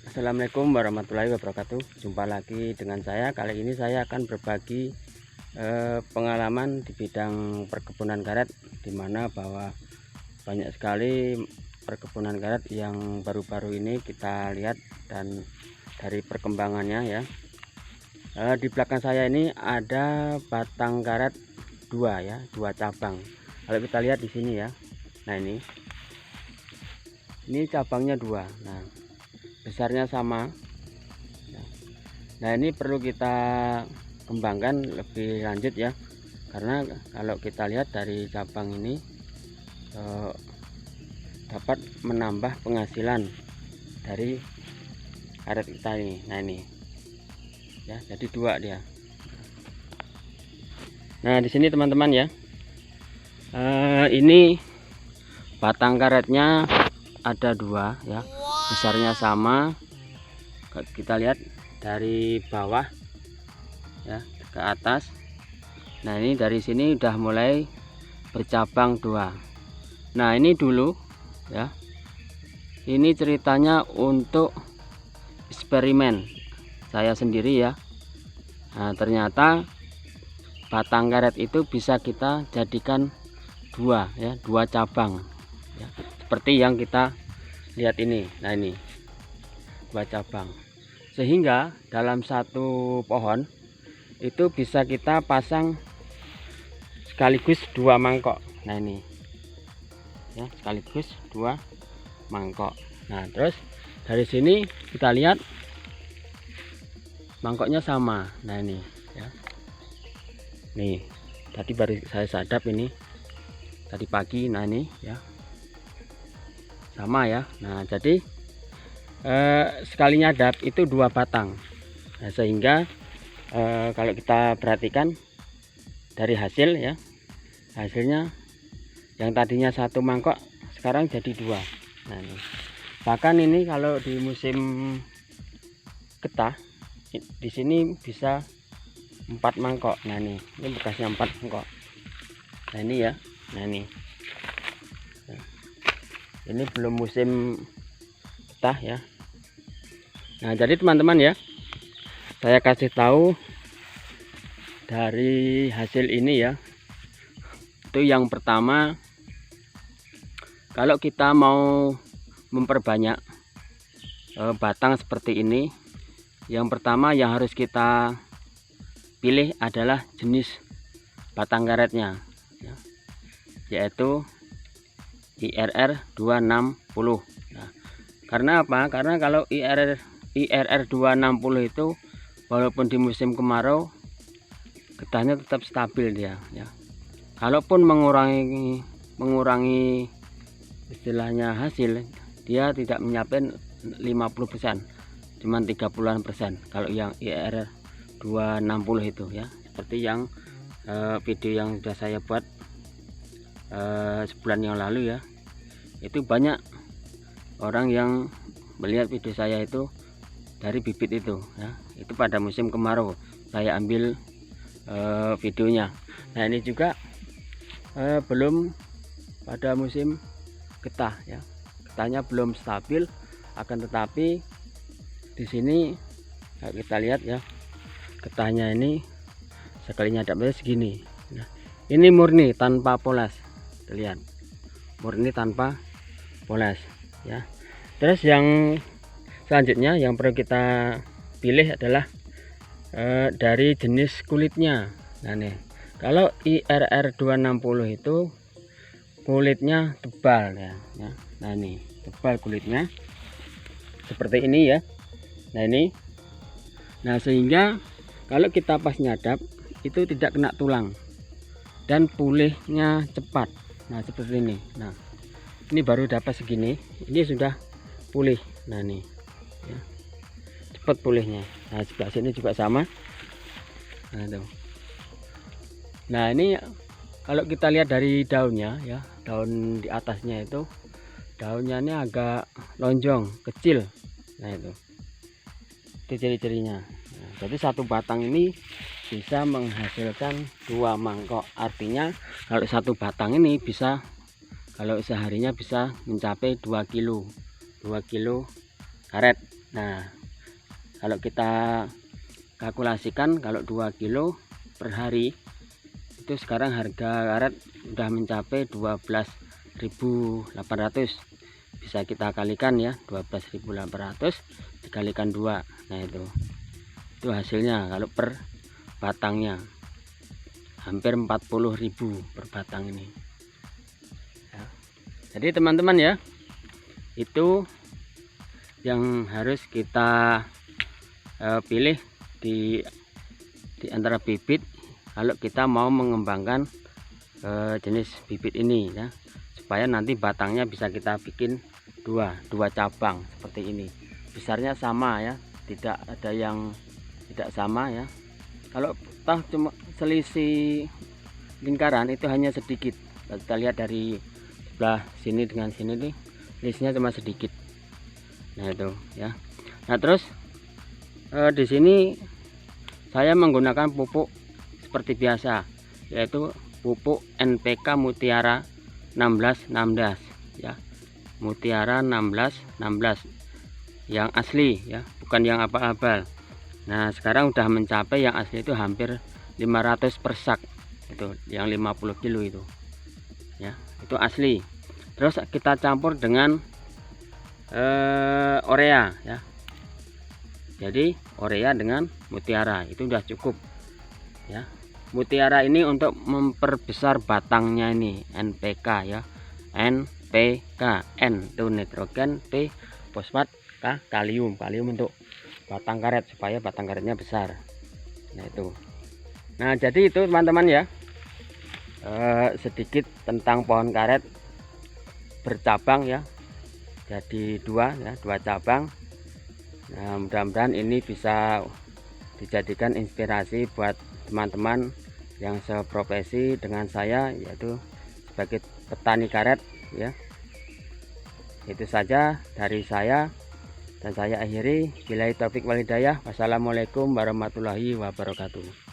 Assalamualaikum warahmatullahi wabarakatuh. Jumpa lagi dengan saya. Kali ini saya akan berbagi pengalaman di bidang perkebunan karet, di mana bahwa banyak sekali perkebunan karet yang baru-baru ini kita lihat dan dari perkembangannya ya. Di belakang saya ini ada batang karet dua ya, dua cabang. Kalau kita lihat di sini ya. Nah, ini cabangnya dua. Nah, besarnya sama. Nah, ini perlu kita kembangkan lebih lanjut ya, karena kalau kita lihat dari cabang ini dapat menambah penghasilan dari karet kita ini. Nah, ini ya, jadi dua dia. Nah, di sini teman-teman ya, ini batang karetnya ada dua ya, besarnya sama. Kita lihat dari bawah ya ke atas. Nah, ini dari sini udah mulai bercabang dua. Nah, ini dulu ya, ini ceritanya untuk eksperimen saya sendiri ya. Nah, ternyata batang karet itu bisa kita jadikan dua ya, dua cabang ya, seperti yang kita lihat ini. Nah, ini dua cabang, sehingga dalam satu pohon itu bisa kita pasang sekaligus dua mangkok. Nah, ini ya, sekaligus dua mangkok. Nah, terus dari sini kita lihat mangkoknya sama. Nah, ini ya, nih tadi baru saya sadap ini tadi pagi. Nah, ini ya sama ya. Nah, jadi sekali nyadap itu dua batang. Nah, sehingga kalau kita perhatikan dari hasil ya, hasilnya yang tadinya satu mangkok sekarang jadi dua. Nah, ini bahkan ini kalau di musim getah di sini bisa 4 mangkok. Nah, ini bekasnya 4 mangkok. Nah, ini ya. Nah, ini belum musim getah ya. Nah, jadi teman-teman ya, saya kasih tahu dari hasil ini ya. Itu yang pertama, kalau kita mau memperbanyak batang seperti ini, yang pertama yang harus kita pilih adalah jenis batang karetnya ya, yaitu IRR 260. Nah, karena apa? Karena kalau IRR 260 itu walaupun di musim kemarau getahnya tetap stabil dia ya. Kalaupun mengurangi istilahnya hasil, dia tidak mencapai 50%, cuman 30% kalau yang IRR 260 itu ya, seperti yang video yang sudah saya buat sebulan yang lalu ya. Itu banyak orang yang melihat video saya itu dari bibit itu ya. Itu pada musim kemarau saya ambil videonya. Nah, ini juga belum pada musim getah ya, getahnya belum stabil. Akan tetapi di sini kita lihat ya, getahnya ini sekalinya ada segini. Nah, ini murni tanpa poles, lihat, murni tanpa poles ya. Terus yang selanjutnya yang perlu kita pilih adalah dari jenis kulitnya. Nah, nih kalau IRR 260 itu kulitnya tebal ya. Nah, ini tebal kulitnya seperti ini ya. Nah, ini, nah sehingga kalau kita pas nyadap itu tidak kena tulang dan pulihnya cepat. Nah, seperti ini. Nah, ini baru dapat segini, ini sudah pulih. Nah, nih ya, cepat pulihnya. Nah, sebelah sini juga sama. Nah, tuh. Nah, ini kalau kita lihat dari daunnya ya, daun di atasnya itu daunnya ini agak lonjong, kecil. Nah, itu ciri-cirinya. Nah, jadi satu batang ini bisa menghasilkan 2 mangkok. Artinya kalau satu batang ini bisa, kalau seharinya bisa mencapai 2 kilo karet Nah, kalau kita kalkulasikan kalau 2 kilo per hari itu sekarang harga karet sudah mencapai 12.800. Bisa kita kalikan ya, 12.800 dikalikan 2. Nah, itu hasilnya kalau per batangnya hampir 40.000 per batang ini ya. Jadi teman-teman ya, itu yang harus kita pilih di antara bibit kalau kita mau mengembangkan jenis bibit ini ya, supaya nanti batangnya bisa kita bikin dua cabang seperti ini, besarnya sama ya, tidak ada yang tidak sama ya. Kalau toh cuma selisih lingkaran itu hanya sedikit, kita lihat dari sebelah sini dengan sini nih, selisihnya cuma sedikit. Nah itu ya. Nah terus di sini saya menggunakan pupuk seperti biasa, yaitu pupuk NPK Mutiara 1616 ya, Mutiara 1616 yang asli ya, bukan yang abal-abal. Nah sekarang udah mencapai yang asli itu hampir 500 per sak, itu yang 50 kilo itu ya, itu asli. Terus kita campur dengan urea ya, jadi urea dengan Mutiara itu udah cukup ya. Mutiara ini untuk memperbesar batangnya ini, NPK ya, NPK, N itu nitrogen, P fosfat, K kalium untuk batang karet supaya batang karetnya besar. Nah itu. Nah jadi itu teman-teman ya, sedikit tentang pohon karet bercabang ya, jadi dua cabang. Nah mudah-mudahan ini bisa dijadikan inspirasi buat teman-teman yang seprofesi dengan saya, yaitu sebagai petani karet ya. Itu saja dari saya, dan saya akhiri. Billahi taufik wal hidayah. Wassalamualaikum warahmatullahi wabarakatuh.